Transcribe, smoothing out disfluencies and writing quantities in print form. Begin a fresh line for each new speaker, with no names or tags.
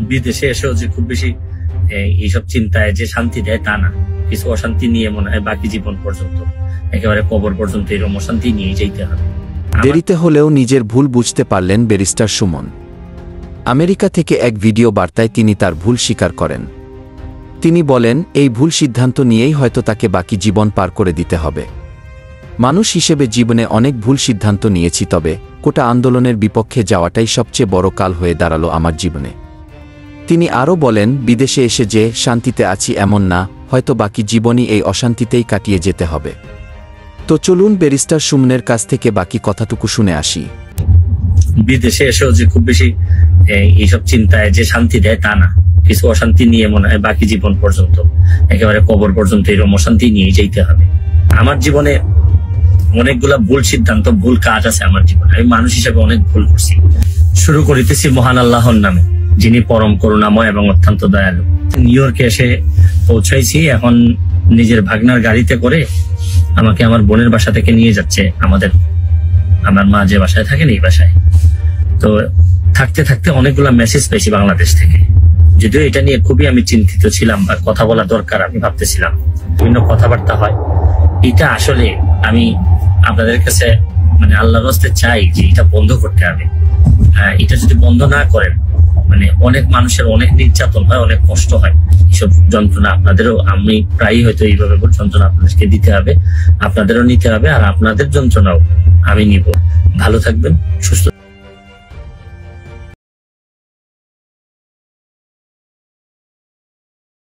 বিদেশে এসেও যে খুব বেশি এইসব চিন্তায় যে শান্তি দেয় তা না, কিছু অশান্তি নিয়ে মনে হয় বাকি জীবন পর্যন্ত একেবারে কবর পর্যন্ত এরকম অশান্তি নিয়ে যেতে হবে।
দেরিতে হলেও নিজের ভুল বুঝতে পারলেন ব্যারিস্টার সুমন। আমেরিকা থেকে এক ভিডিও বার্তায় তিনি তার ভুল স্বীকার করেন। তিনি বলেন, এই ভুল সিদ্ধান্ত নিয়েই হয়তো তাকে বাকি জীবন পার করে দিতে হবে। মানুষ হিসেবে জীবনে অনেক ভুল সিদ্ধান্ত নিয়েছি, তবে কোটা আন্দোলনের বিপক্ষে যাওয়াটাই সবচেয়ে বড় কাল হয়ে দাঁড়ালো আমার জীবনে। তিনি আরও বলেন, বিদেশে এসে যে শান্তিতে আছি এমন না, হয়তো বাকি জীবনই এই অশান্তিতেই কাটিয়ে যেতে হবে। তো চলুন ব্যারিস্টার সুমনের কাছ থেকে বাকি কথাটুকু শুনে আসি।
বিদেশে এসেও যে খুব বেশি এইসব চিন্তায় যে শান্তি দেয় তা না, কিছু অশান্তি নিয়ে মনে হয় বাকি জীবন পর্যন্ত একেবারে কবর পর্যন্ত এরকম অশান্তি নিয়ে যেতে হবে। আমার জীবনে অনেকগুলা ভুল সিদ্ধান্ত, ভুল কাজ আছে আমার জীবনে। আমি মানুষ হিসেবে অনেক ভুল করছি। শুরু করিতেছি মহান আল্লাহর নামে, যিনি পরম করুণাময় এবং অত্যন্ত দয়ালু। নিউ ইয়র্কে এসে পৌঁছাইছি। এখন নিজের ভাগনার গাড়িতে করে আমাকে আমার বোনের বাসা থেকে নিয়ে যাচ্ছে আমার মা যে বাসায় থাকেন এই বাসায়। তো থাকতে থাকতে অনেকগুলা মেসেজ পেয়েছি বাংলাদেশ থেকে। যদিও এটা নিয়ে খুবই আমি চিন্তিত ছিলাম, বা কথা বলা দরকার আমি ভাবতেছিলাম, বিভিন্ন কথাবার্তা হয়। এটা আসলে আমি আপনাদের কাছে মানে আল্লাহর রাস্তে চাই যে এটা বন্ধ করতে হবে। এটা যদি বন্ধ না করেন, মানে অনেক মানুষের অনেক নির্যাতন হয়, অনেক কষ্ট হয়, এইসব যন্ত্রণা আপনাদেরও, আমি প্রায়ই হয়তো এইভাবে যন্ত্রণা আপনাদেরকে দিতে হবে, আপনাদেরও নিতে হবে, আর আপনাদের যন্ত্রণাও আমি নিব। ভালো থাকবেন, সুস্থ